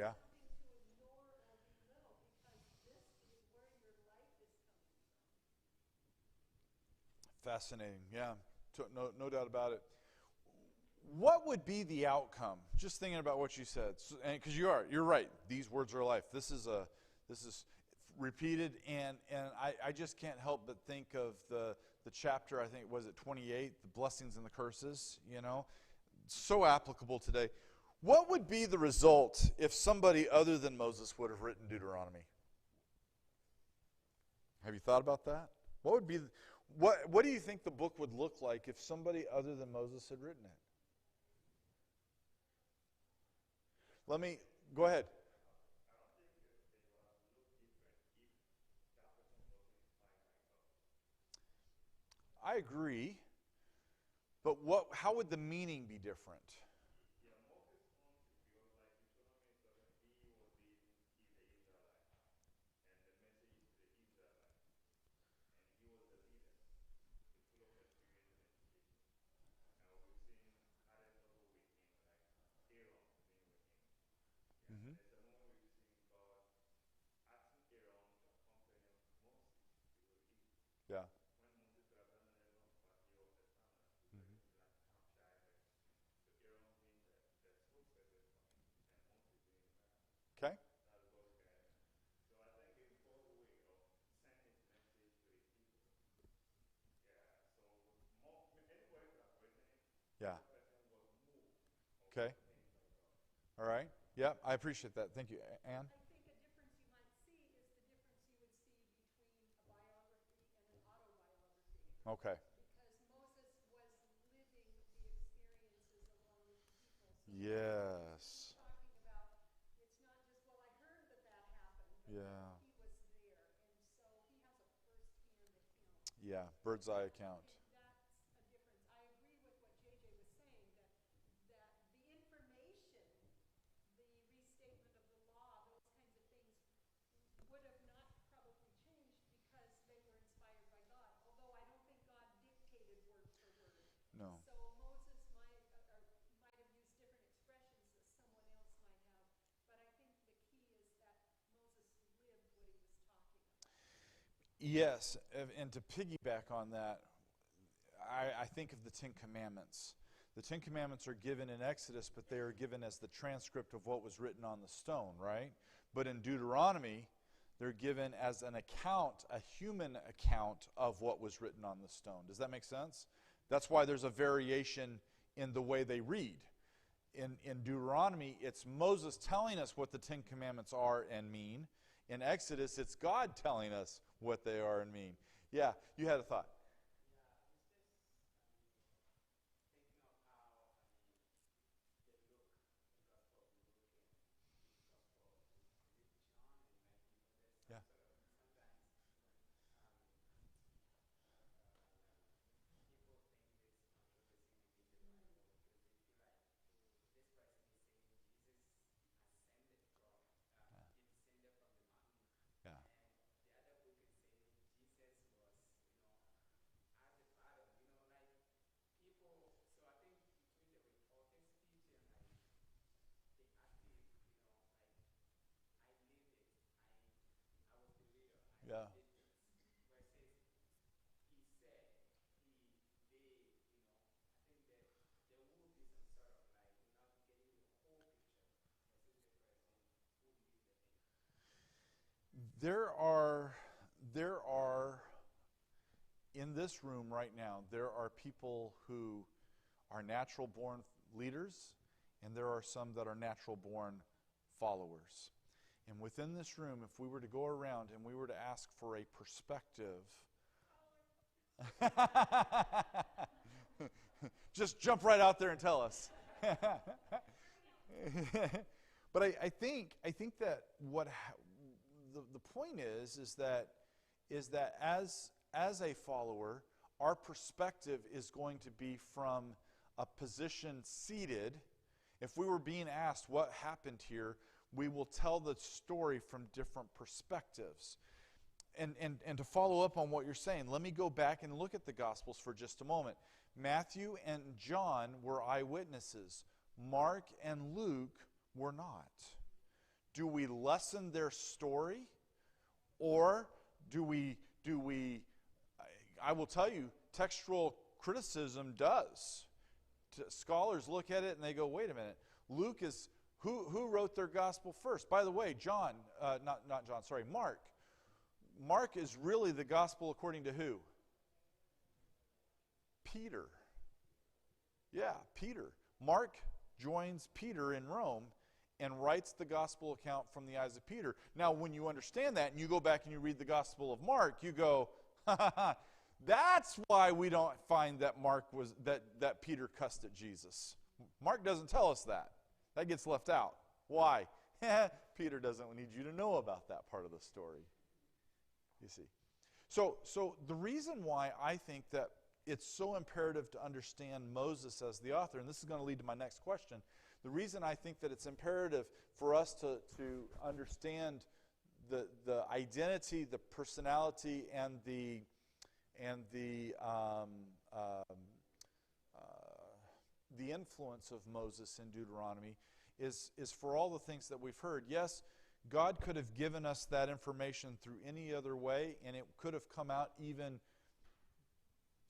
Yeah. Fascinating. Yeah. No doubt about it. What would be the outcome? Just thinking about what you said, because you're right. These words are life. This is repeated, and I just can't help but think of the chapter. I think was it 28, the blessings and the curses. So applicable today. What would be the result if somebody other than Moses would have written Deuteronomy? Have you thought about that? What do you think the book would look like if somebody other than Moses had written it? Go ahead. I agree, but how would the meaning be different? Mm-hmm. Yeah. Mm-hmm. Okay. Yeah. Okay. All right. Yeah, I appreciate that. Thank you, Anne. Okay. Yes. Yeah. Yeah. Bird's eye account. No. Yes, and to piggyback on that, I think of the Ten Commandments. The Ten Commandments are given in Exodus, but they are given as the transcript of what was written on the stone, right? But in Deuteronomy, they're given as an account, a human account of what was written on the stone. Does that make sense? That's why there's a variation in the way they read. In Deuteronomy, it's Moses telling us what the Ten Commandments are and mean. In Exodus, it's God telling us what they are and mean. Yeah, you had a thought. Yeah. Yeah. Yeah. There are there are in this room right now, there are people who are natural born leaders, and there are some that are natural born followers. And within this room, if we were to go around and we were to ask for a perspective, just jump right out there and tell us. But I think that the point is that as a follower, our perspective is going to be from a position seated. If we were being asked what happened here, we will tell the story from different perspectives. And to follow up on what you're saying, let me go back and look at the Gospels for just a moment. Matthew and John were eyewitnesses. Mark and Luke were not. do we lessen their story, or do we I will tell you, textual criticism does. Scholars look at it and they go, wait a minute, Luke is, who wrote their gospel first? By the way, Mark. Mark is really the gospel according to who? Peter. Yeah, Peter. Mark joins Peter in Rome and writes the gospel account from the eyes of Peter. Now, when you understand that and you go back and you read the gospel of Mark, you go, that's why we don't find that that Peter cussed at Jesus. Mark doesn't tell us that. That gets left out. Why? Peter doesn't need you to know about that part of the story. You see. So the reason why I think that it's so imperative to understand Moses as the author, and this is going to lead to my next question, the reason I think that it's imperative for us to understand the identity, the personality, and the influence of Moses in Deuteronomy is for all the things that we've heard. Yes, God could have given us that information through any other way, and it could have come out even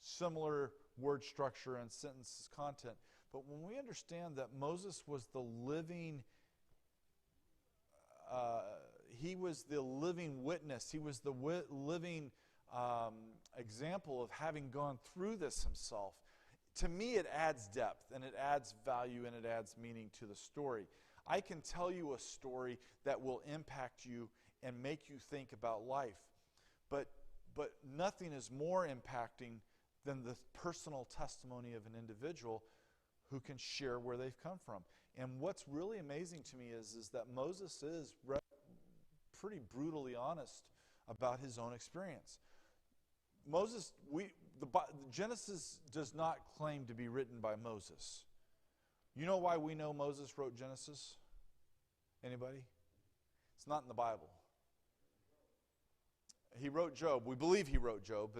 similar word structure and sentences content. But when we understand that Moses was the living, he was the living witness, he was the living example of having gone through this himself, to me it adds depth and it adds value and it adds meaning to the story. I can tell you a story that will impact you and make you think about life, but nothing is more impacting than the personal testimony of an individual who can share where they've come from. And what's really amazing to me is that Moses is pretty brutally honest about his own experience. Genesis does not claim to be written by Moses. You know why we know Moses wrote Genesis? Anybody? It's not in the Bible. He wrote Job. We believe he wrote Job,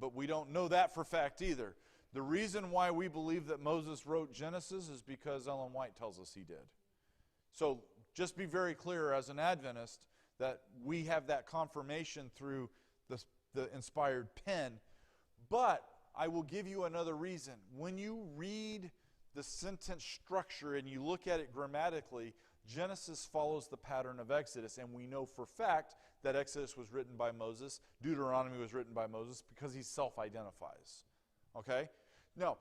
but we don't know that for fact either. The reason why we believe that Moses wrote Genesis is because Ellen White tells us he did. So just be very clear as an Adventist that we have that confirmation through the inspired pen. But I will give you another reason. When you read the sentence structure and you look at it grammatically, Genesis follows the pattern of Exodus, and we know for fact that Exodus was written by Moses, Deuteronomy was written by Moses, because he self-identifies. Okay? Now,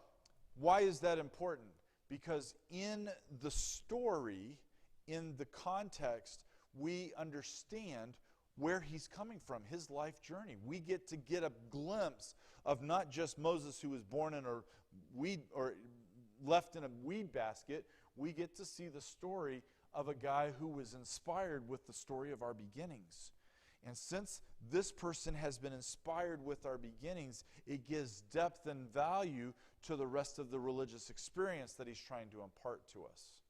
why is that important? Because in the story, in the context, we understand where he's coming from, his life journey. We get a glimpse of not just Moses who was born in a weed or left in a weed basket. We get to see the story of a guy who was inspired with the story of our beginnings. And since this person has been inspired with our beginnings, it gives depth and value to the rest of the religious experience that he's trying to impart to us.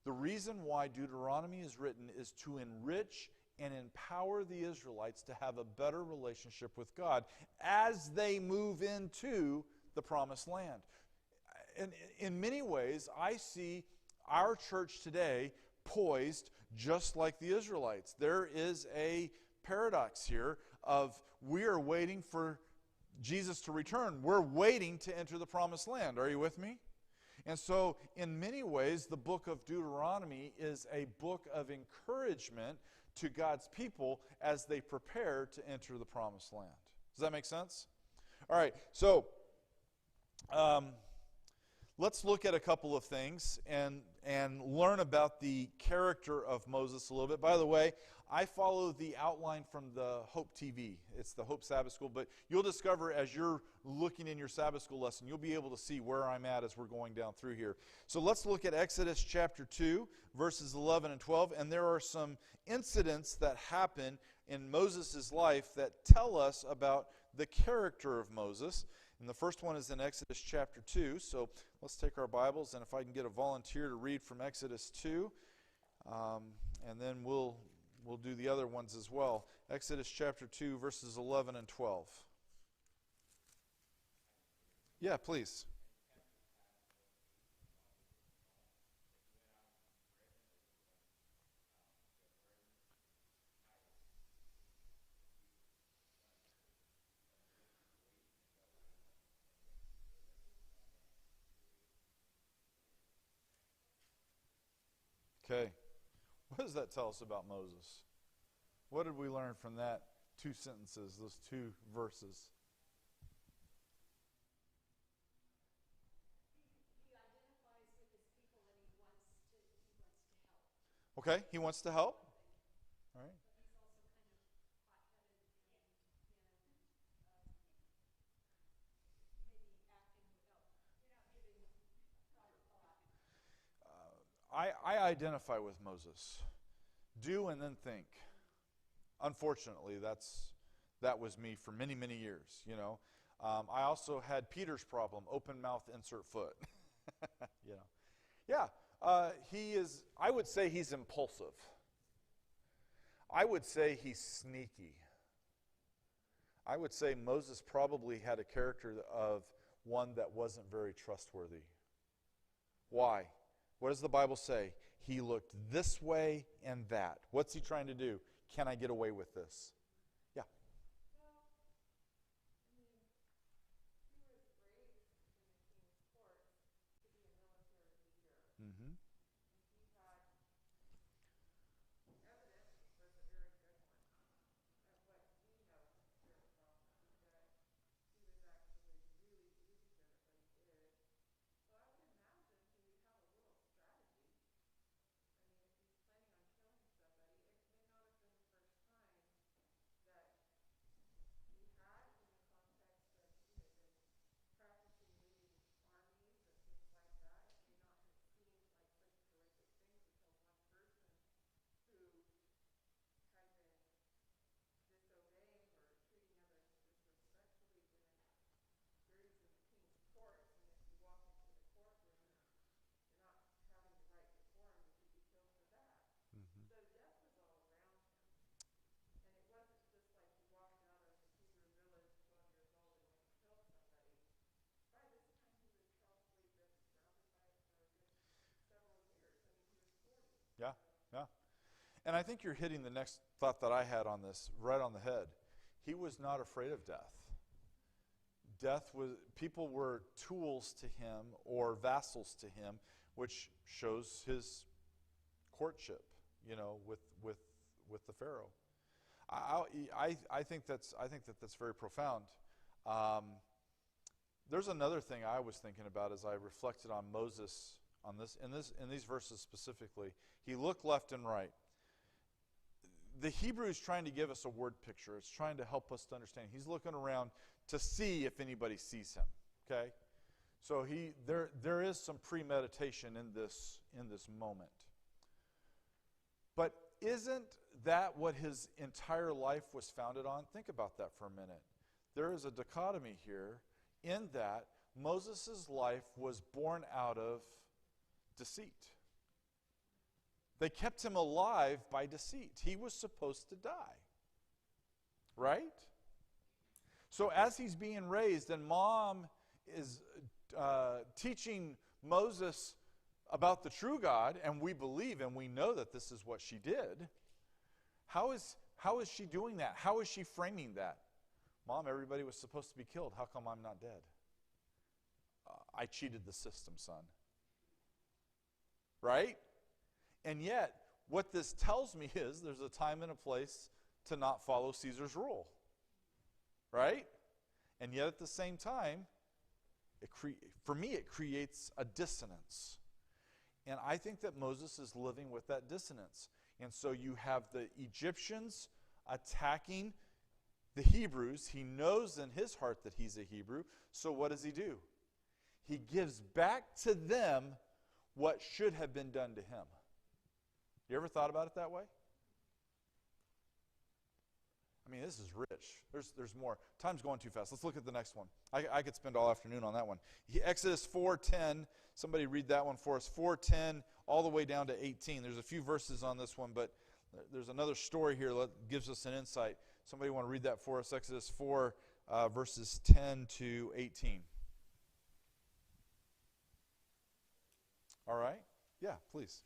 The reason why Deuteronomy is written is to enrich and empower the Israelites to have a better relationship with God as they move into the Promised Land. And in many ways, I see our church today poised just like the Israelites. There is a paradox here of we are waiting for Jesus to return. We're waiting to enter the Promised Land. Are you with me? And so, in many ways, the book of Deuteronomy is a book of encouragement to God's people as they prepare to enter the Promised Land. Does that make sense? All right, so let's look at a couple of things and learn about the character of Moses a little bit. By the way, I follow the outline from the Hope TV. It's the Hope Sabbath School, but you'll discover as you're looking in your Sabbath School lesson, you'll be able to see where I'm at as we're going down through here. So let's look at Exodus chapter 2, verses 11 and 12, and there are some incidents that happen in Moses' life that tell us about the character of Moses. And the first one is in Exodus chapter 2. So let's take our Bibles, and if I can get a volunteer to read from Exodus 2, and then we'll do the other ones as well. Exodus chapter 2, verses 11 and 12. Yeah, please. Okay. What does that tell us about Moses? What did we learn from that two sentences, those two verses? He identifies with his people and he wants to help. Okay, he wants to help. All right. But he's also kind of hot-headed and maybe acting without giving proper thought. I identify with Moses. Do and then think. Unfortunately, that was me for many, many years. I also had Peter's problem: open mouth, insert foot. Yeah. He is. I would say he's impulsive. I would say he's sneaky. I would say Moses probably had a character of one that wasn't very trustworthy. Why? What does the Bible say? He looked this way and that. What's he trying to do? Can I get away with this? Yeah. Well, I mean, he was raised in the king's court to be a military leader. Mm-hmm. And he had evidence, which was a very good one, of what we know here from that he was actually really, really good at what he did. So I would imagine he would have a little strategy. I mean, if he's planning on killing somebody, it may not have been the first time that he had, in the context of he had been practicing leading armies and things like that. It may not have seemed like such terrific things until one person who had been disobeying or treating others disrespectfully when he's in the king's courts, and if you walk into the courtroom and you're not having the right decorum, you could be killed for that. Mm-hmm. So death was all around him. And it wasn't just like he walked out of the Hebrew village 12 years old and went and killed somebody. By this time he was probably been surrounded by it for a good several years. I mean, he was 40. Yeah, yeah. And I think you're hitting the next thought that I had on this right on the head. He was not afraid of death. People were tools to him or vassals to him, which shows his courtship, with the Pharaoh. I think that's very profound. There's another thing I was thinking about as I reflected on Moses in these verses specifically. He looked left and right. The Hebrew is trying to give us a word picture. It's trying to help us to understand. He's looking around to see if anybody sees him. Okay, so there is some premeditation in this moment. But isn't that what his entire life was founded on? Think about that for a minute. There is a dichotomy here in that Moses' life was born out of deceit. They kept him alive by deceit. He was supposed to die. Right? So as he's being raised and mom is teaching Moses about the true God, and we believe and we know that this is what she did, how is she doing that? How is she framing that? Mom, everybody was supposed to be killed. How come I'm not dead? I cheated the system, son. Right? And yet, what this tells me is there's a time and a place to not follow Caesar's rule. Right? And yet at the same time, for me it creates a dissonance. And I think that Moses is living with that dissonance. And so you have the Egyptians attacking the Hebrews. He knows in his heart that he's a Hebrew. So what does he do? He gives back to them what should have been done to him. You ever thought about it that way? I mean, this is rich. There's more. Time's going too fast. Let's look at the next one. I could spend all afternoon on that one. Exodus 4:10. Somebody read that one for us. 4:10 all the way down to 18. There's a few verses on this one, but there's another story here that gives us an insight. Somebody want to read that for us? Exodus 4, verses 10 to 18. All right? Yeah, please.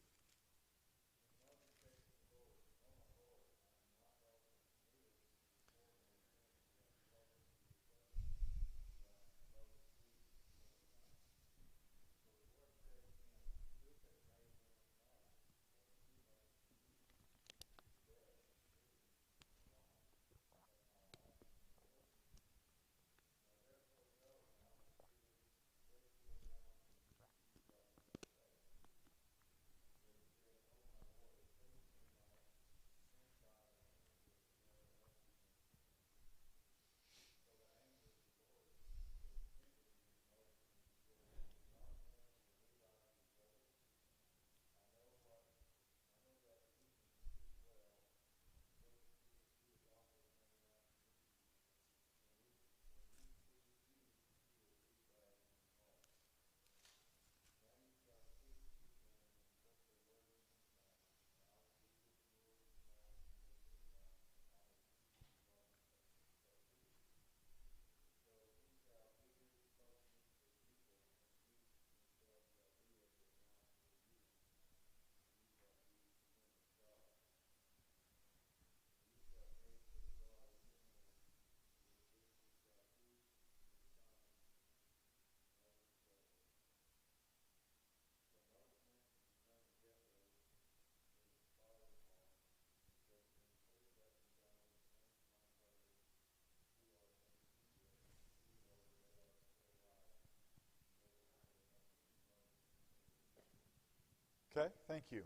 Okay, thank you.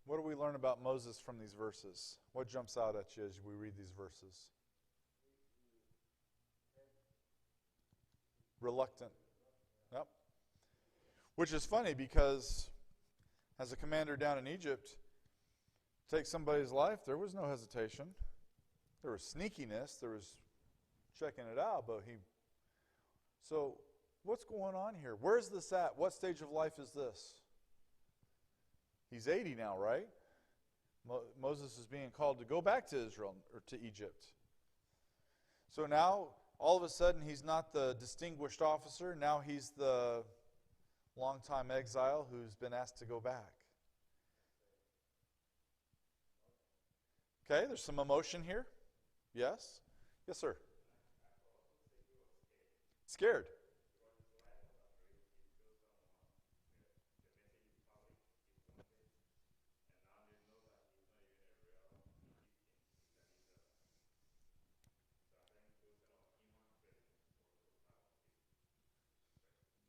What do we learn about Moses from these verses? What jumps out at you as we read these verses? Reluctant. Yep. Which is funny because as a commander down in Egypt, take somebody's life, there was no hesitation. There was sneakiness, there was checking it out, but so what's going on here? Where's this at? What stage of life is this? He's 80 now, right? Moses is being called to go back to Israel, or to Egypt. So now, all of a sudden, he's not the distinguished officer. Now he's the longtime exile who's been asked to go back. Okay, there's some emotion here. Yes? Yes, sir. Scared.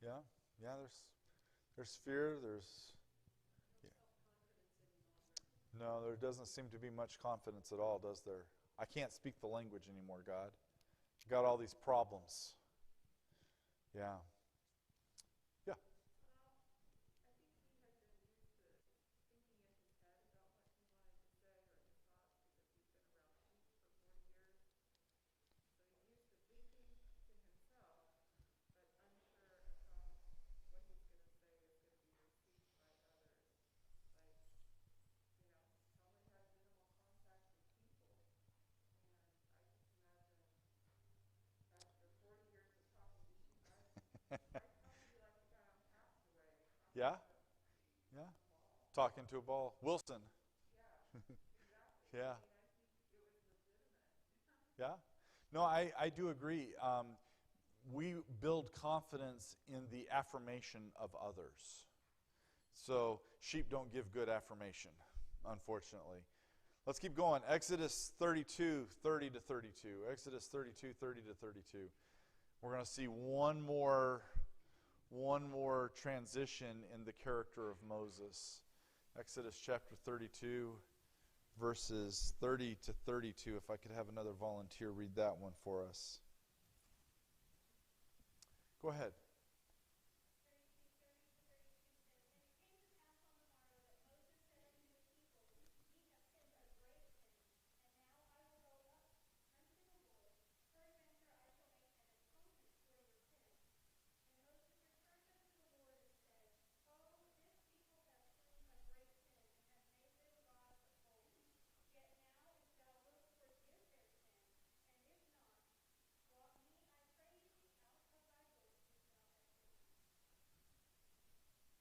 Yeah, yeah. There's fear. No, there doesn't seem to be much confidence at all, does there? I can't speak the language anymore, God. Got all these problems. Yeah. Yeah. Yeah? Yeah. Talking to a ball. Wilson. Yeah. Yeah. No, I do agree. We build confidence in the affirmation of others. So sheep don't give good affirmation, unfortunately. Let's keep going. Exodus 32, 30 to 32. Exodus 32, 30 to 32. We're going to see one more transition in the character of Moses. Exodus chapter 32, verses 30 to 32. If I could have another volunteer read that one for us. Go ahead.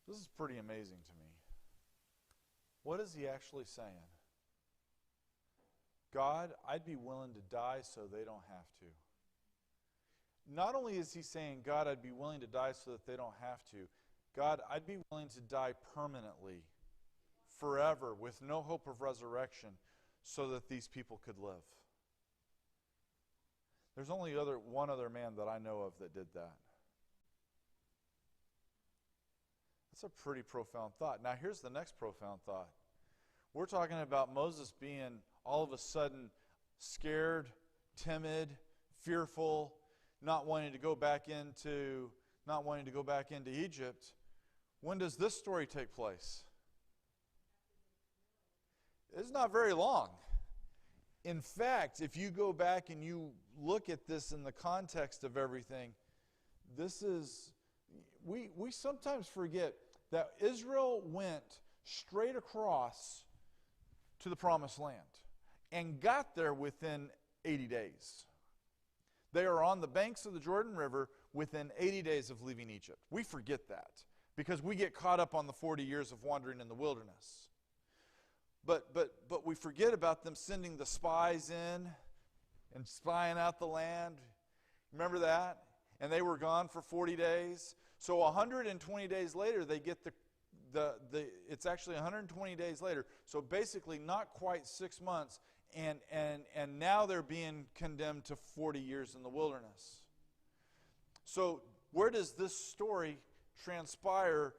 This is pretty amazing to me. What is he actually saying? God, I'd be willing to die so they don't have to. Not only is he saying, God, I'd be willing to die so that they don't have to. God, I'd be willing to die permanently, forever, with no hope of resurrection, so that these people could live. There's only one other man that I know of that did that. That's a pretty profound thought. Now, here's the next profound thought. We're talking about Moses being all of a sudden scared, timid, fearful, not wanting to go back into Egypt. When does this story take place? It's not very long. In fact, if you go back and you look at this in the context of everything, we sometimes forget that Israel went straight across to the Promised Land and got there within 80 days. They are on the banks of the Jordan River within 80 days of leaving Egypt. We forget that because we get caught up on the 40 years of wandering in the wilderness. But we forget about them sending the spies in and spying out the land. Remember that? And they were gone for 40 days. So 120 days later, they get it's actually 120 days later. So basically not quite 6 months. And now they're being condemned to 40 years in the wilderness. So where does this story transpire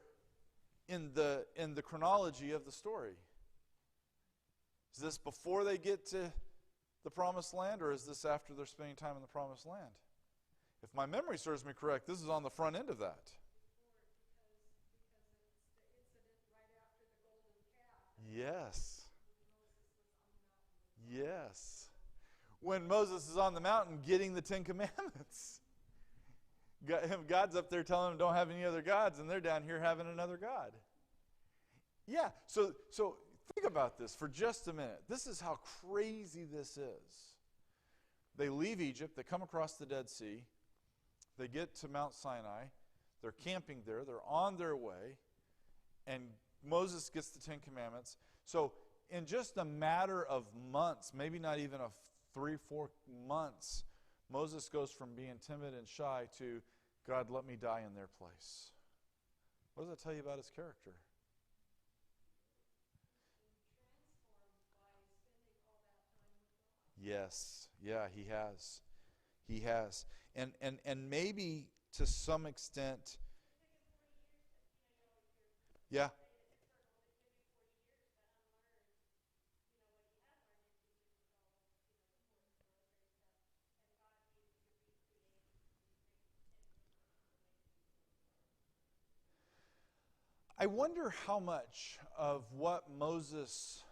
in the chronology of the story? Is this before they get to the promised land, or is this after they're spending time in the promised land? If my memory serves me correct, this is on the front end of that. Yes. Yes. When Moses is on the mountain getting the Ten Commandments. God's up there telling them don't have any other gods, and they're down here having another God. Yeah, so think about this for just a minute. This is how crazy this is. They leave Egypt, they come across the Dead Sea, they get to Mount Sinai, they're camping there, they're on their way, and Moses gets the Ten Commandments. So in just a matter of months, maybe not even 3-4 months, Moses goes from being timid and shy to, God, let me die in their place. What does that tell you about his character? Yes. Yeah, he has. He has. And maybe to some extent, yeah. I wonder how much of what Moses,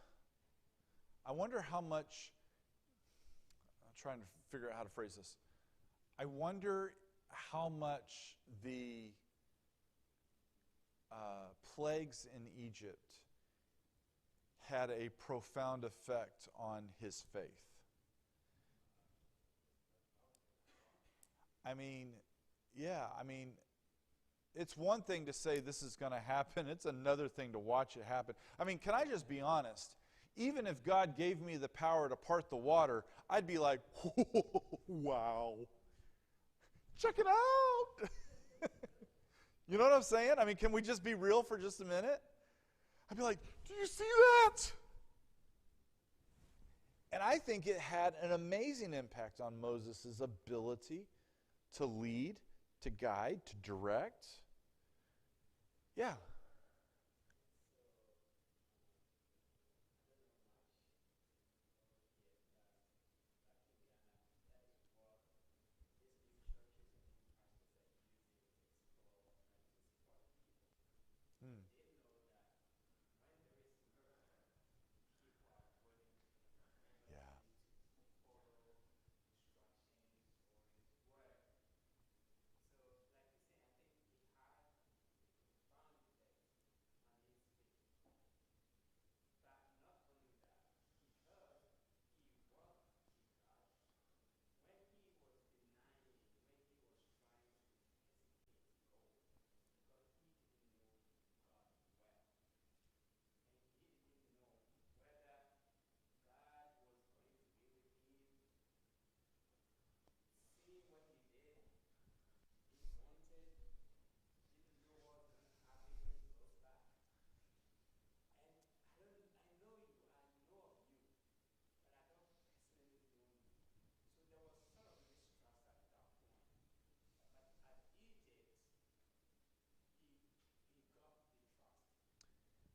I'm trying to figure out how to phrase this. I wonder how much the plagues in Egypt had a profound effect on his faith. I mean, it's one thing to say this is going to happen. It's another thing to watch it happen. I mean, can I just be honest? Even if God gave me the power to part the water, I'd be like, wow, check it out. You know what I'm saying? I mean, can we just be real for just a minute? I'd be like, do you see that? And I think it had an amazing impact on Moses' ability to lead, to guide, to direct. Yeah. Hmm. Yeah.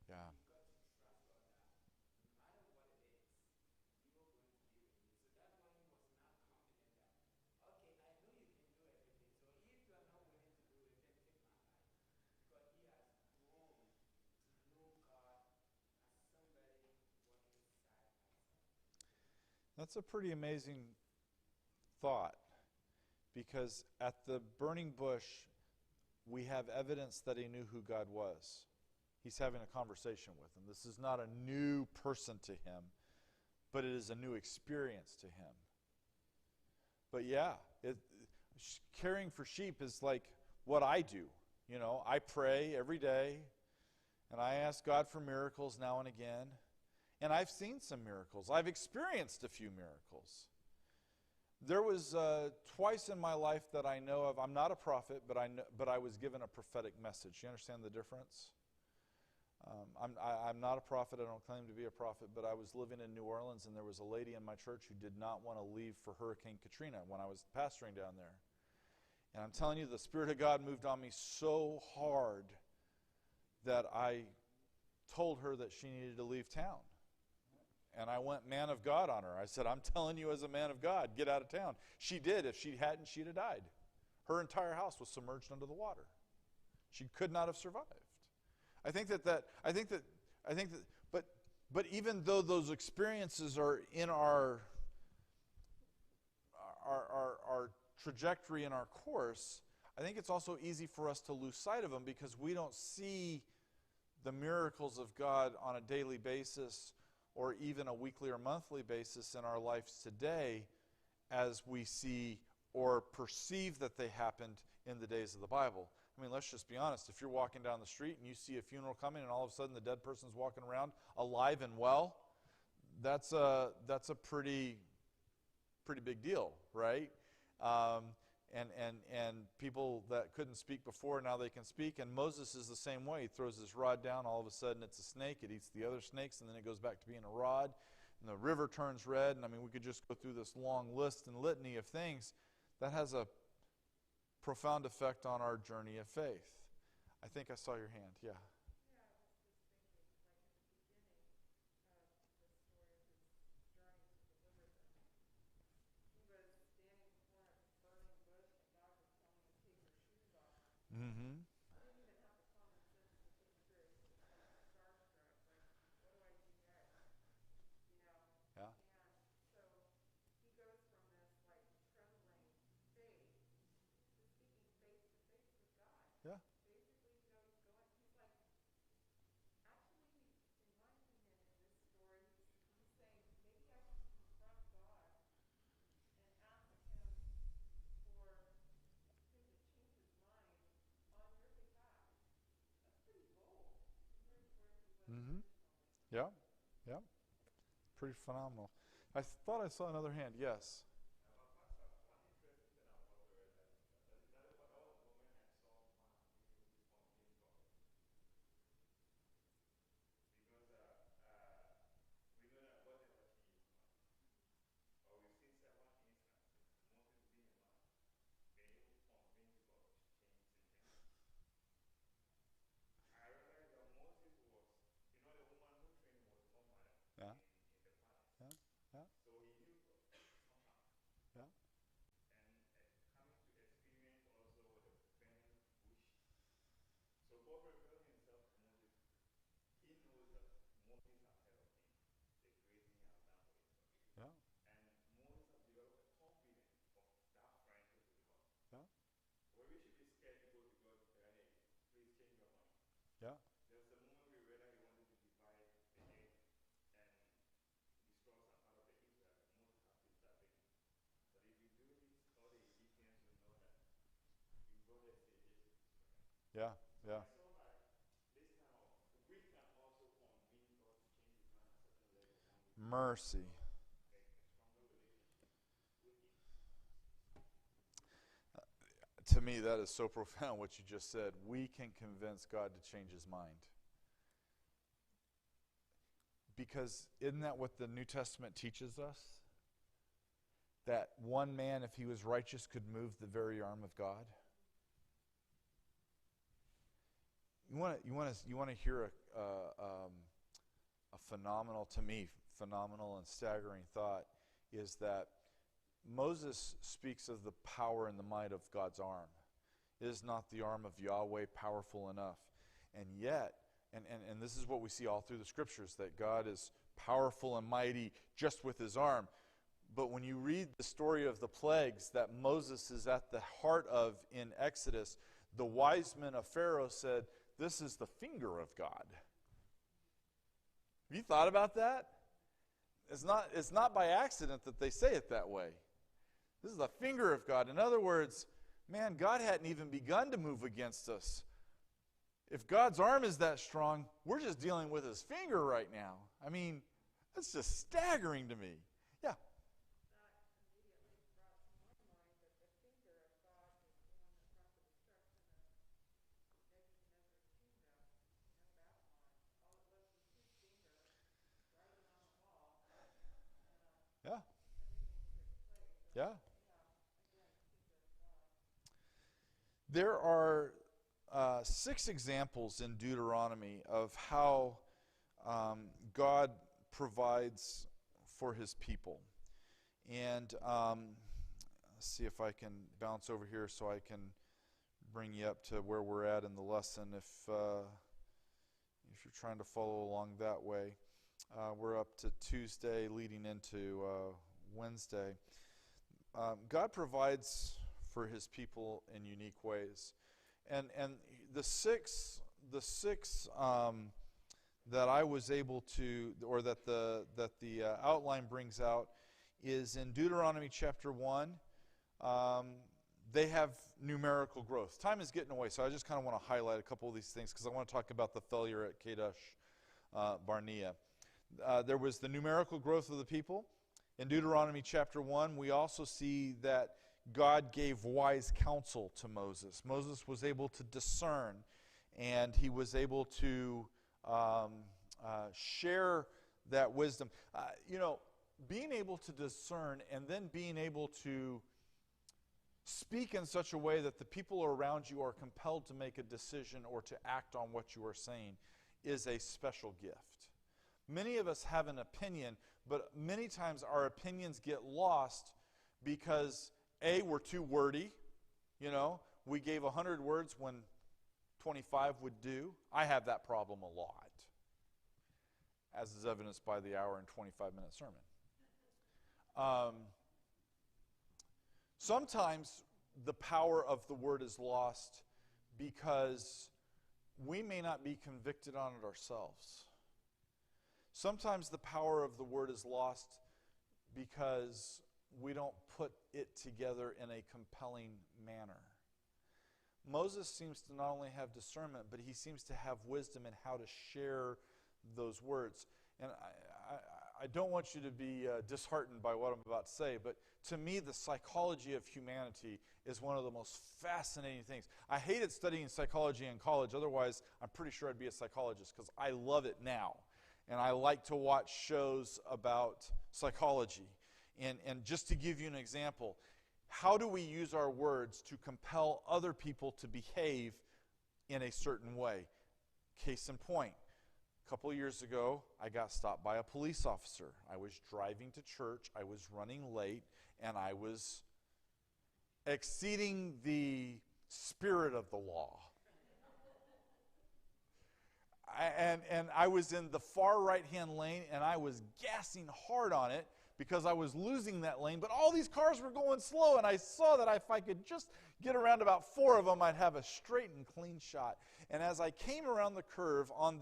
Yeah. That's a pretty amazing thought, because at the burning bush, we have evidence that he knew who God was. He's having a conversation with him. This is not a new person to him, but it is a new experience to him. But yeah, caring for sheep is like what I do. You know, I pray every day, and I ask God for miracles now and again. And I've seen some miracles. I've experienced a few miracles. There was twice in my life that I know of. I'm not a prophet, but I was given a prophetic message. You understand the difference? I'm not a prophet. I don't claim to be a prophet, but I was living in New Orleans, and there was a lady in my church who did not want to leave for Hurricane Katrina when I was pastoring down there. And I'm telling you, the Spirit of God moved on me so hard that I told her that she needed to leave town. And I went man of God on her. I said, I'm telling you as a man of God, get out of town. She did. If she hadn't, she'd have died. Her entire house was submerged under the water. She could not have survived. But even though those experiences are in our trajectory and our course, I think it's also easy for us to lose sight of them because we don't see the miracles of God on a daily basis or even a weekly or monthly basis in our lives today as we see or perceive that they happened in the days of the Bible. I mean, let's just be honest. If you're walking down the street and you see a funeral coming and all of a sudden the dead person's walking around alive and well, that's a pretty big deal, right? And people that couldn't speak before, now they can speak. And Moses is the same way. He throws his rod down. All of a sudden it's a snake. It eats the other snakes, and then it goes back to being a rod. And the river turns red. And I mean, we could just go through this long list and litany of things. That has a profound effect on our journey of faith. I think I saw your hand. Yeah. Mm-hmm. Yeah. Yeah. Mm-hmm. Yeah. Yeah. Pretty phenomenal. I thought I saw another hand. Yes. Yeah. Yeah. Yeah. Yeah. Yeah. Yeah. Yeah. Yeah. Yeah. Mercy. To me, that is so profound what you just said. We can convince God to change his mind. Because isn't that what the New Testament teaches us? That one man, if he was righteous, could move the very arm of God? You want to hear a phenomenal, to me, phenomenal and staggering thought is that Moses speaks of the power and the might of God's arm. Is not the arm of Yahweh powerful enough? And yet, and this is what we see all through the scriptures, that God is powerful and mighty just with his arm. But when you read the story of the plagues that Moses is at the heart of in Exodus, the wise men of Pharaoh said, this is the finger of God. Have you thought about that? It's not by accident that they say it that way. This is the finger of God. In other words, man, God hadn't even begun to move against us. If God's arm is that strong, we're just dealing with his finger right now. I mean, that's just staggering to me. Yeah. Yeah. Yeah. There are 6 examples in Deuteronomy of how God provides for his people. And let's see if I can bounce over here so I can bring you up to where we're at in the lesson. If you're trying to follow along that way, we're up to Tuesday leading into Wednesday. God provides for his people in unique ways. And the six that I was able to, or that the outline brings out, is in Deuteronomy chapter 1. They have numerical growth. Time is getting away, so I just kind of want to highlight a couple of these things because I want to talk about the failure at Kadesh Barnea. There was the numerical growth of the people. In Deuteronomy chapter 1, we also see that God gave wise counsel to Moses. Moses was able to discern, and he was able to share that wisdom. Being able to discern and then being able to speak in such a way that the people around you are compelled to make a decision or to act on what you are saying is a special gift. Many of us have an opinion, but many times our opinions get lost because A, we're too wordy. We gave 100 words when 25 would do. I have that problem a lot, as is evidenced by the hour and 25-minute sermon. Sometimes the power of the word is lost because we may not be convicted on it ourselves. Sometimes the power of the word is lost because we don't put it together in a compelling manner. Moses seems to not only have discernment, but he seems to have wisdom in how to share those words. And I don't want you to be disheartened by what I'm about to say, but to me, the psychology of humanity is one of the most fascinating things. I hated studying psychology in college. Otherwise, I'm pretty sure I'd be a psychologist because I love it now. And I like to watch shows about psychology. And just to give you an example, how do we use our words to compel other people to behave in a certain way? Case in point, a couple of years ago, I got stopped by a police officer. I was driving to church, I was running late, and I was exceeding the spirit of the law. And I was in the far right-hand lane, and I was gassing hard on it because I was losing that lane. But all these cars were going slow, and I saw that if I could just get around about 4 of them, I'd have a straight and clean shot. And as I came around the curve on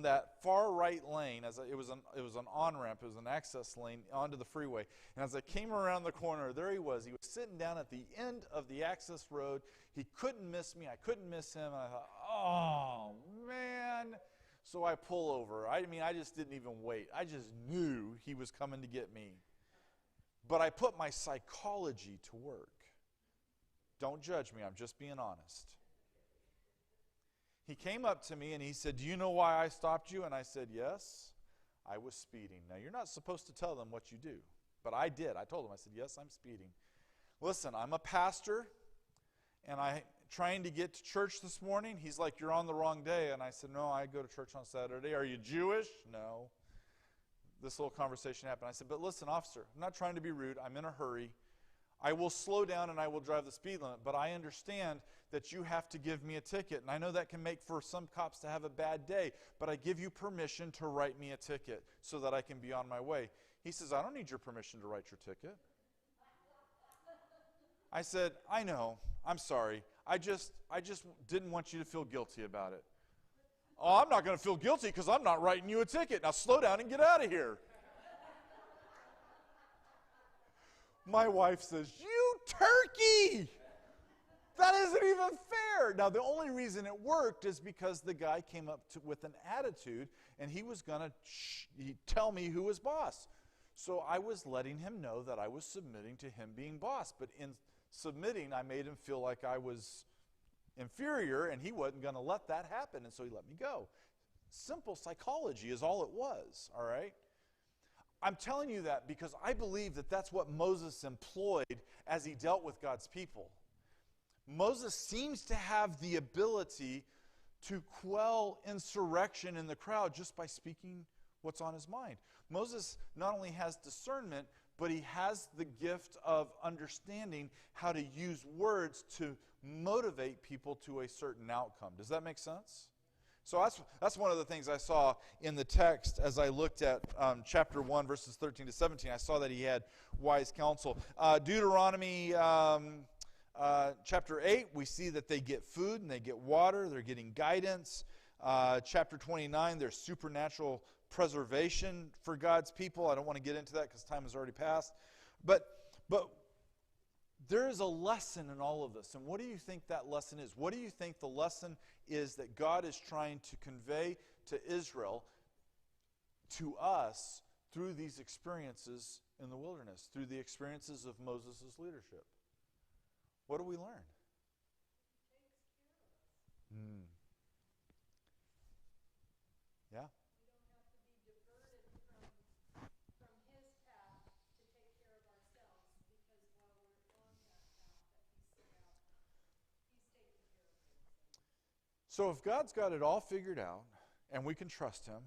that far right lane, it was an on-ramp, it was an access lane onto the freeway. And as I came around the corner, there he was. He was sitting down at the end of the access road. He couldn't miss me. I couldn't miss him. And I thought, oh, man. So I pull over. I just didn't even wait. I just knew he was coming to get me. But I put my psychology to work. Don't judge me. I'm just being honest. He came up to me and he said, "Do you know why I stopped you?" And I said, "Yes, I was speeding." Now, you're not supposed to tell them what you do, but I did. I told him, I said, "Yes, I'm speeding. Listen, I'm a pastor, and I'm trying to get to church this morning." He's like, "You're on the wrong day." And I said, "No, I go to church on Saturday." "Are you Jewish?" "No." This little conversation happened. I said, "But listen, officer, I'm not trying to be rude. I'm in a hurry. I will slow down and I will drive the speed limit, but I understand that you have to give me a ticket. And I know that can make for some cops to have a bad day, but I give you permission to write me a ticket so that I can be on my way." He says, "I don't need your permission to write your ticket." I said, "I know. I'm sorry. I just didn't want you to feel guilty about it." "Oh, I'm not going to feel guilty because I'm not writing you a ticket. Now slow down and get out of here." My wife says, "You turkey! That isn't even fair." Now, the only reason it worked is because the guy came up with an attitude, and he was going to tell me who was boss. So I was letting him know that I was submitting to him being boss. But in submitting, I made him feel like I was inferior, and he wasn't going to let that happen, and so he let me go. Simple psychology is all it was, all right? I'm telling you that because I believe that that's what Moses employed as he dealt with God's people. Moses seems to have the ability to quell insurrection in the crowd just by speaking what's on his mind. Moses not only has discernment, but he has the gift of understanding how to use words to motivate people to a certain outcome. Does that make sense? So that's one of the things I saw in the text as I looked at chapter 1, verses 13 to 17. I saw that he had wise counsel. Deuteronomy chapter 8, we see that they get food and they get water. They're getting guidance. Chapter 29, there's supernatural preservation for God's people. I don't want to get into that because time has already passed. But there is a lesson in all of this. And what do you think that lesson is? What do you think the lesson is that God is trying to convey to Israel, to us, through these experiences in the wilderness, through the experiences of Moses' leadership? What do we learn? Yeah. So if God's got it all figured out, and we can trust Him,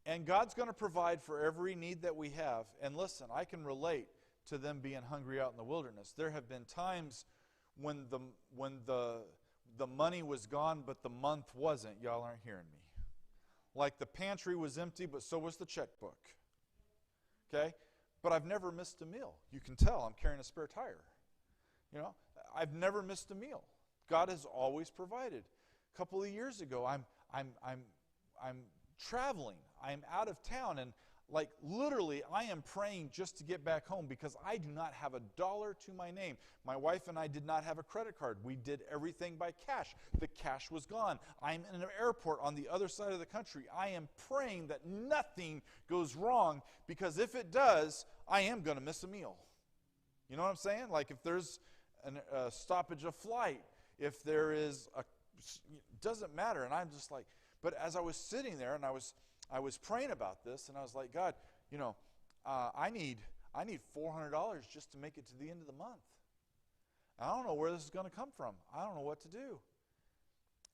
and God's going to provide for every need that we have, and listen, I can relate to them being hungry out in the wilderness. There have been times when the money was gone, but the month wasn't. Y'all aren't hearing me. Like the pantry was empty, but so was the checkbook. Okay? But I've never missed a meal. You can tell I'm carrying a spare tire. You know, I've never missed a meal. God has always provided. A couple of years ago, I'm traveling. I'm out of town, and like literally, I am praying just to get back home because I do not have a dollar to my name. My wife and I did not have a credit card. We did everything by cash. The cash was gone. I'm in an airport on the other side of the country. I am praying that nothing goes wrong because if it does, I am going to miss a meal. You know what I'm saying? Like if there's a stoppage of flight, if there is a, it doesn't matter. And I'm just like, but as I was sitting there and I was praying about this, and I was like, God, you know, I need $400 just to make it to the end of the month. I don't know where this is going to come from. I don't know what to do.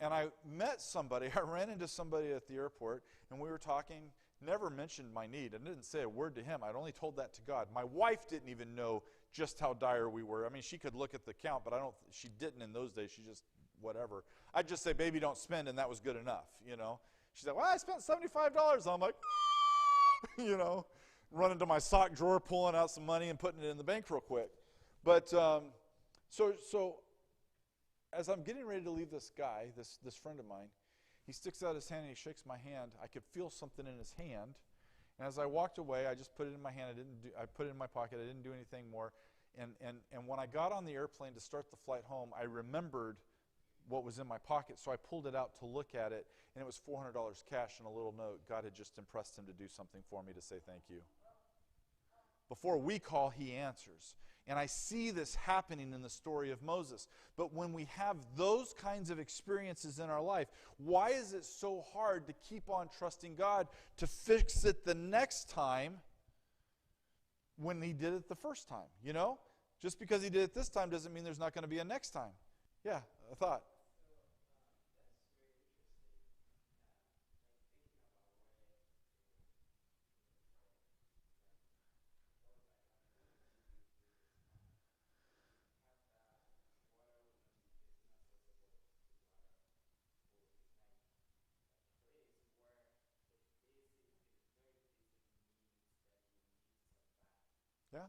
And I met somebody. I ran into somebody at the airport, and we were talking. Never mentioned my need. I didn't say a word to him. I'd only told that to God. My wife didn't even know just how dire we were. I mean, she could look at the count, but she didn't in those days. She just, whatever. I'd just say, baby, don't spend, and that was good enough, you know. She said, well, I spent $75. I'm like, you know, running to my sock drawer, pulling out some money and putting it in the bank real quick. But so as I'm getting ready to leave this guy, this friend of mine, he sticks out his hand and he shakes my hand. I could feel something in his hand. And as I walked away, I just put it in my hand. I put it in my pocket. I didn't do anything more. And when I got on the airplane to start the flight home, I remembered what was in my pocket. So I pulled it out to look at it, and it was $400 cash and a little note. God had just impressed him to do something for me to say thank you. Before we call, he answers. And I see this happening in the story of Moses. But when we have those kinds of experiences in our life, why is it so hard to keep on trusting God to fix it the next time when he did it the first time? You know? Just because he did it this time doesn't mean there's not going to be a next time. Yeah, a thought. Yeah.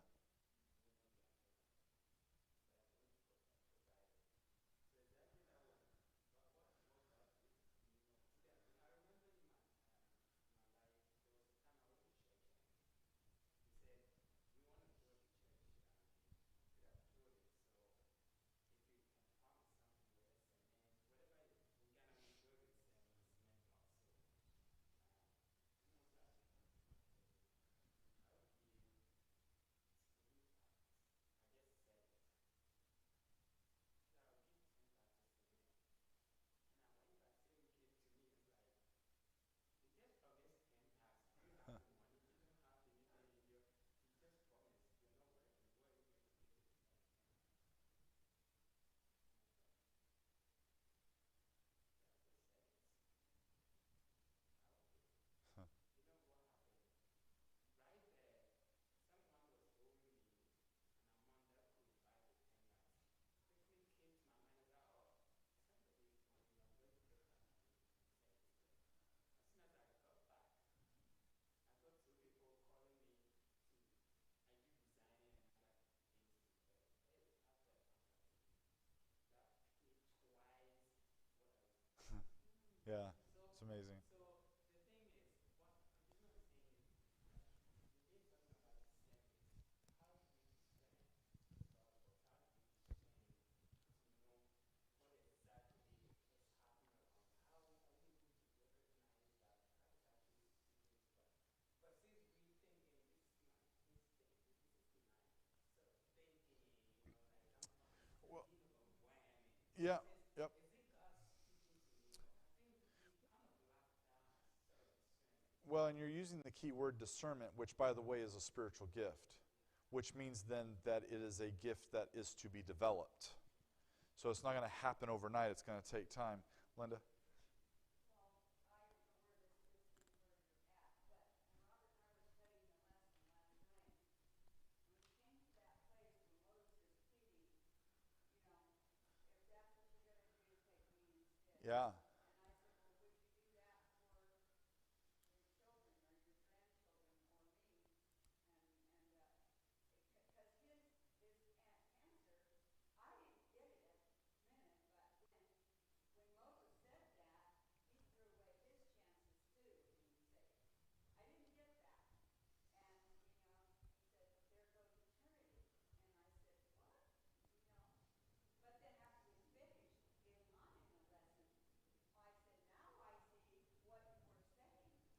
Yeah, it's amazing. Well, yeah, yep. Well, and you're using the key word discernment, which, by the way, is a spiritual gift, which means then that it is a gift that is to be developed. So it's not going to happen overnight. It's going to take time. Linda? Yeah.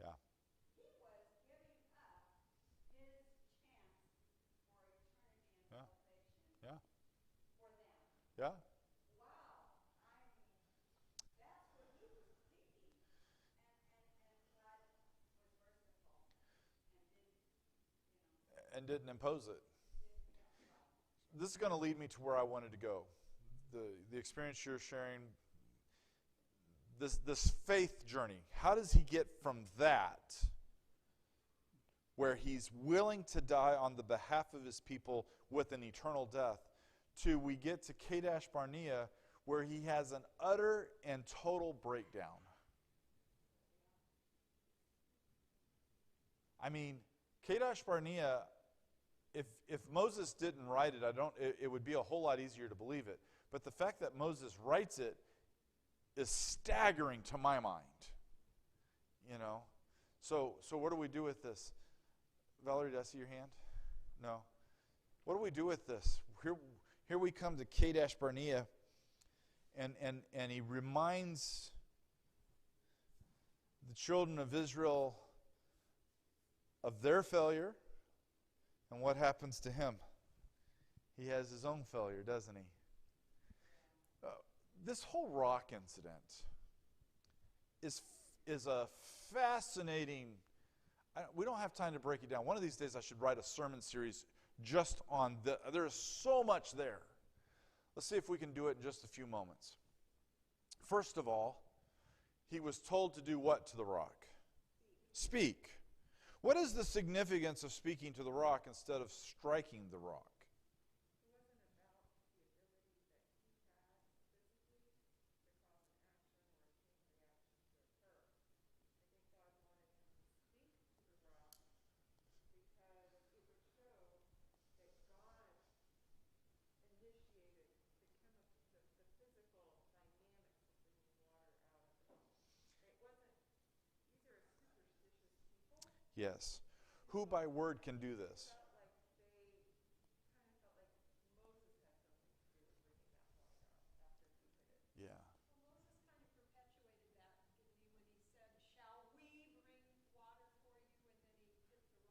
Yeah. Yeah. Yeah. Yeah. And didn't impose it. This is going to lead me to where I wanted to go. The experience you're sharing, this faith journey. How does he get from that, where he's willing to die on the behalf of his people with an eternal death, to we get to Kadesh Barnea, where he has an utter and total breakdown? I mean, Kadesh Barnea, if Moses didn't write it, it would be a whole lot easier to believe it. But the fact that Moses writes it is staggering to my mind. You know? So what do we do with this? Valerie, did I see your hand? No. What do we do with this? Here we come to Kadesh Barnea, and he reminds the children of Israel of their failure, and what happens to him? He has his own failure, doesn't he? This whole rock incident is a fascinating. We don't have time to break it down. One of these days I should write a sermon series just on there is so much there. Let's see if we can do it in just a few moments. First of all, he was told to do what to the rock? Speak. What is the significance of speaking to the rock instead of striking the rock? Yes. Who by word can do this? Yeah.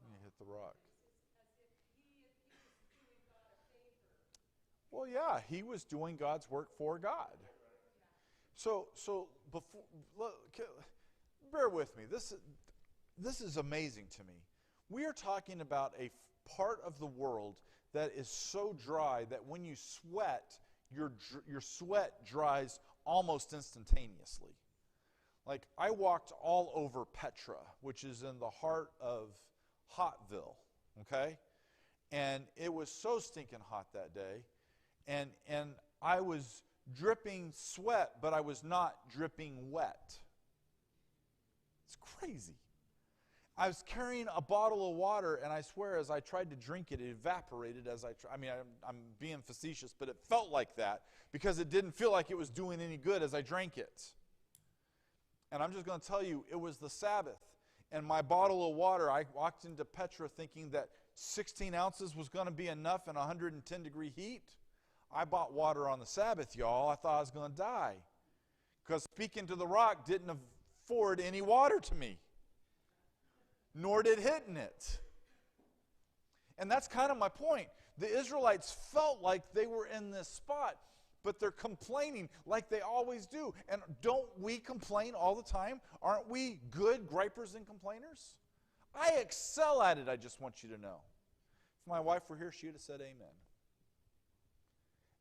And you hit the rock. Well, yeah, he was doing God's work for God. So before, bear with me. This is amazing to me. We are talking about a part of the world that is so dry that when you sweat, your sweat dries almost instantaneously. Like, I walked all over Petra, which is in the heart of Hotville, okay? And it was so stinking hot that day. And I was dripping sweat, but I was not dripping wet. It's crazy. I was carrying a bottle of water, and I swear, as I tried to drink it, it evaporated as I'm being facetious, but it felt like that because it didn't feel like it was doing any good as I drank it. And I'm just going to tell you, it was the Sabbath. And my bottle of water, I walked into Petra thinking that 16 ounces was going to be enough in 110-degree heat. I bought water on the Sabbath, y'all. I thought I was going to die. Because speaking to the rock didn't afford any water to me. Nor did hitting it. And that's kind of my point. The Israelites felt like they were in this spot, but they're complaining like they always do. And don't we complain all the time? Aren't we good gripers and complainers? I excel at it, I just want you to know. If my wife were here, she would have said amen.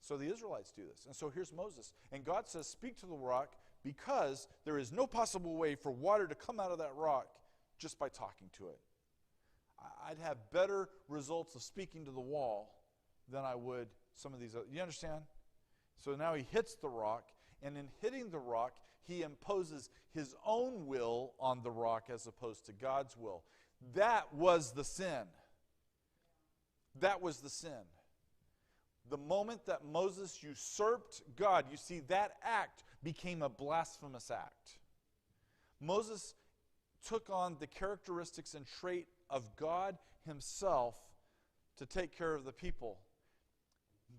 So the Israelites do this. And so here's Moses. And God says, speak to the rock, because there is no possible way for water to come out of that rock just by talking to it. I'd have better results of speaking to the wall than I would some of these other. You understand? So now he hits the rock, and in hitting the rock, he imposes his own will on the rock as opposed to God's will. That was the sin. That was the sin. The moment that Moses usurped God, you see, that act became a blasphemous act. Moses took on the characteristics and trait of God himself to take care of the people.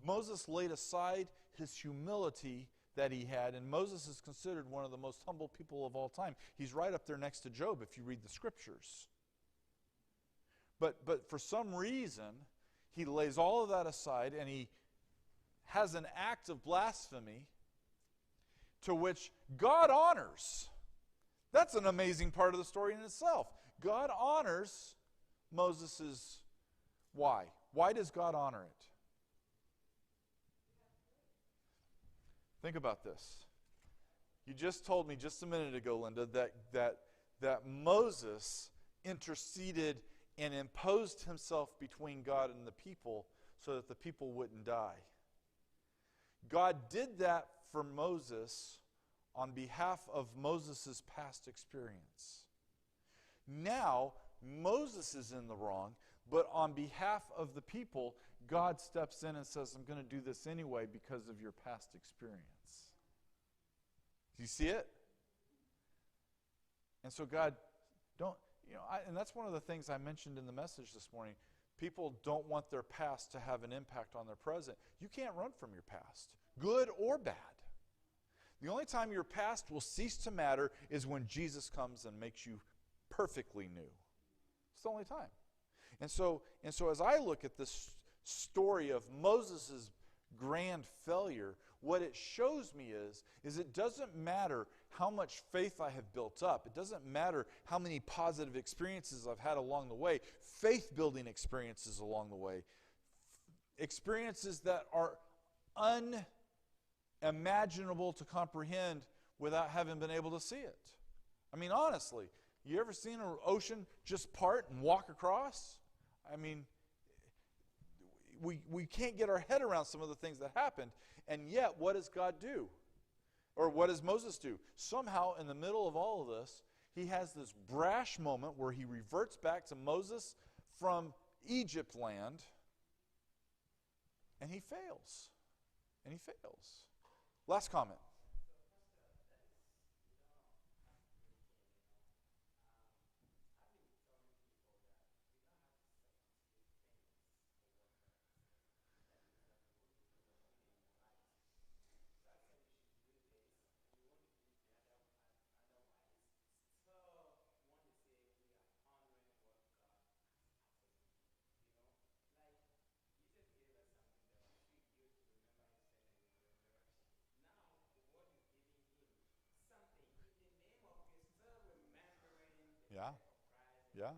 Moses laid aside his humility that he had, and Moses is considered one of the most humble people of all time. He's right up there next to Job if you read the scriptures. But for some reason, he lays all of that aside, and he has an act of blasphemy to which God honors. That's an amazing part of the story in itself. God honors Moses' why? Why does God honor it? Think about this. You just told me just a minute ago, Linda, that Moses interceded and imposed himself between God and the people so that the people wouldn't die. God did that for Moses on behalf of Moses' past experience. Now, Moses is in the wrong, but on behalf of the people, God steps in and says, I'm going to do this anyway because of your past experience. Do you see it? And so God, and that's one of the things I mentioned in the message this morning. People don't want their past to have an impact on their present. You can't run from your past, good or bad. The only time your past will cease to matter is when Jesus comes and makes you perfectly new. It's the only time. And so as I look at this story of Moses' grand failure, what it shows me is it doesn't matter how much faith I have built up. It doesn't matter how many positive experiences I've had along the way, faith-building experiences along the way, experiences that are unimaginable to comprehend without having been able to see it. I mean, honestly, you ever seen an ocean just part and walk across? I mean, we can't get our head around some of the things that happened, and yet what does God do? Or what does Moses do? Somehow, in the middle of all of this, he has this brash moment where he reverts back to Moses from Egypt land, and he fails. And he fails. Last comment. Yeah. Yeah.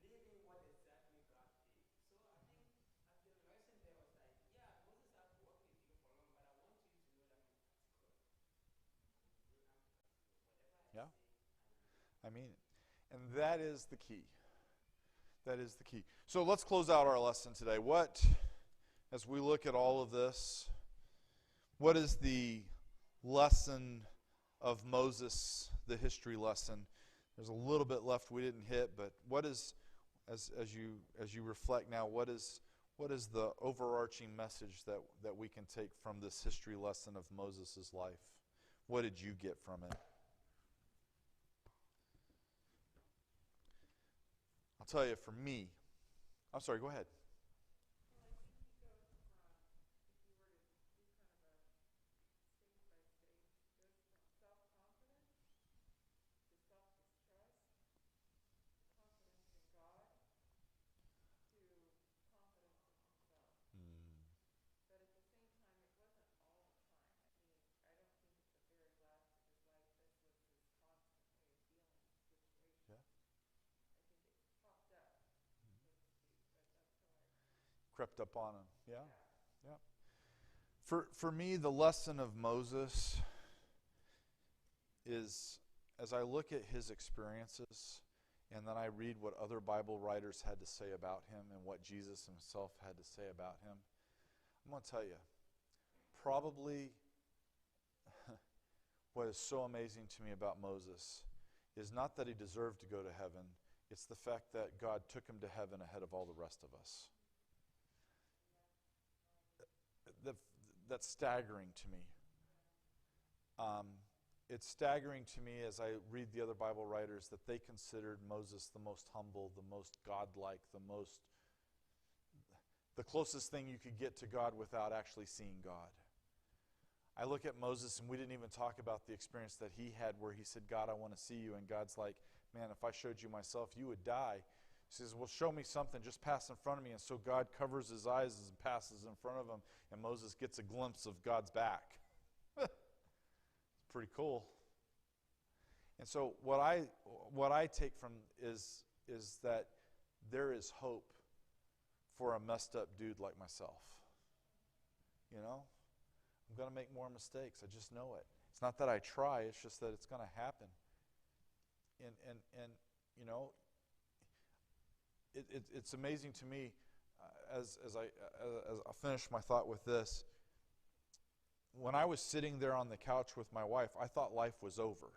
Living what exactly God did. So I think the lesson there was like, yeah, Moses, I've worked with you for long, but I want you to know that I'm practical. Yeah. I mean it. And that is the key. That is the key. So let's close out our lesson today. As we look at all of this, what is the lesson of Moses, the history lesson? There's a little bit left we didn't hit, but what is, as you reflect now, what is the overarching message that we can take from this history lesson of Moses' life? What did you get from it? I'll tell you, for me, I'm sorry, go ahead. Well, I think he goes from, if you were to do kind of a stage by stage, goes from self-confidence to self-distrust, confidence in God, to confidence in himself. But at the same time, it wasn't all the time. I mean, I don't think at the very last of his life this was his constant way of dealing with situations. Yeah. I think it popped up, so to speak, but that's how I, Crept up on him. Yeah. yeah. Yeah. For me, the lesson of Moses is, as I look at his experiences and then I read what other Bible writers had to say about him and what Jesus himself had to say about him, I'm going to tell you, probably what is so amazing to me about Moses is not that he deserved to go to heaven, it's the fact that God took him to heaven ahead of all the rest of us. That's staggering to me. It's staggering to me as I read the other Bible writers that they considered Moses the most humble, the most godlike, the closest thing you could get to God without actually seeing God. I look at Moses, and we didn't even talk about the experience that he had where he said, God, I want to see you. And God's like, man, if I showed you myself, you would die. He says, well, show me something. Just pass in front of me. And so God covers his eyes and passes in front of him, and Moses gets a glimpse of God's back. It's pretty cool. And so what I take from is that there is hope for a messed up dude like myself. You know? I'm going to make more mistakes. I just know it. It's not that I try. It's just that it's going to happen. And you know, it's amazing to me as I'll finish my thought with this. When I was sitting there on the couch with my wife, I thought life was over.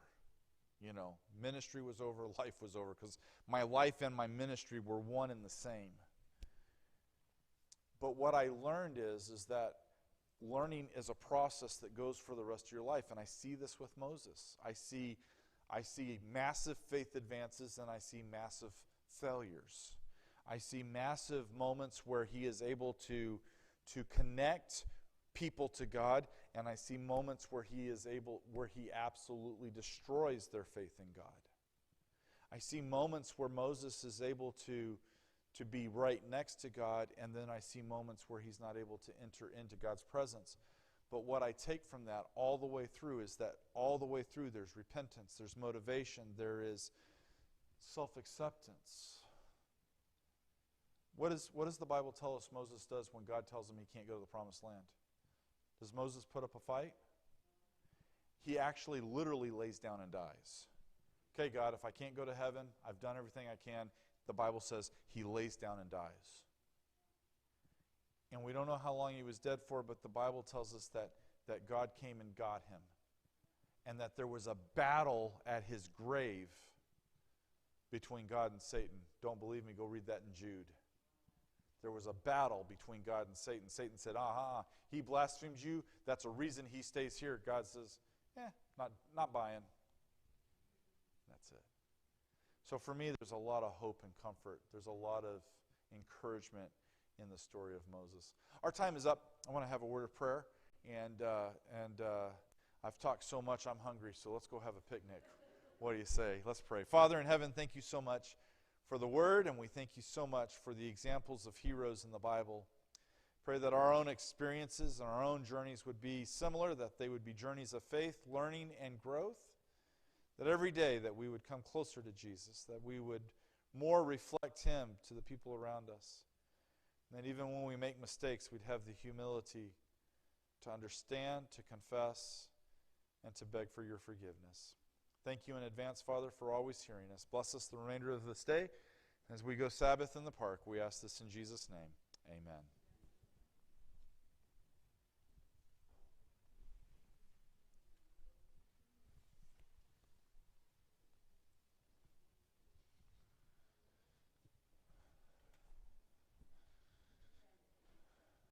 You know, ministry was over, life was over, because my life and my ministry were one and the same. But what I learned is that learning is a process that goes for the rest of your life, and I see this with Moses. I see massive faith advances, and I see massive failures. I see massive moments where he is able to connect people to God, and I see moments where he absolutely destroys their faith in God. I see moments where Moses is able to be right next to God, and then I see moments where he's not able to enter into God's presence. But what I take from that all the way through is that all the way through there's repentance, there's motivation, there is self-acceptance. What does the Bible tell us Moses does when God tells him he can't go to the promised land? Does Moses put up a fight? He actually literally lays down and dies. Okay, God, if I can't go to heaven, I've done everything I can. The Bible says he lays down and dies. And we don't know how long he was dead for, but the Bible tells us that God came and got him. And that there was a battle at his grave between God and Satan. Don't believe me? Go read that in Jude. There was a battle between God and Satan. Satan said, he blasphemed you. That's a reason he stays here. God says, not buying. That's it. So for me, there's a lot of hope and comfort. There's a lot of encouragement in the story of Moses. Our time is up. I want to have a word of prayer. And I've talked so much, I'm hungry, so let's go have a picnic. What do you say? Let's pray. Father in heaven, thank you so much for the word, and we thank you so much for the examples of heroes in the Bible. Pray that our own experiences and our own journeys would be similar, that they would be journeys of faith, learning, and growth. That every day that we would come closer to Jesus, that we would more reflect him to the people around us. And that even when we make mistakes, we'd have the humility to understand, to confess, and to beg for your forgiveness. Thank you in advance, Father, for always hearing us. Bless us the remainder of this day. As we go Sabbath in the park, we ask this in Jesus' name. Amen.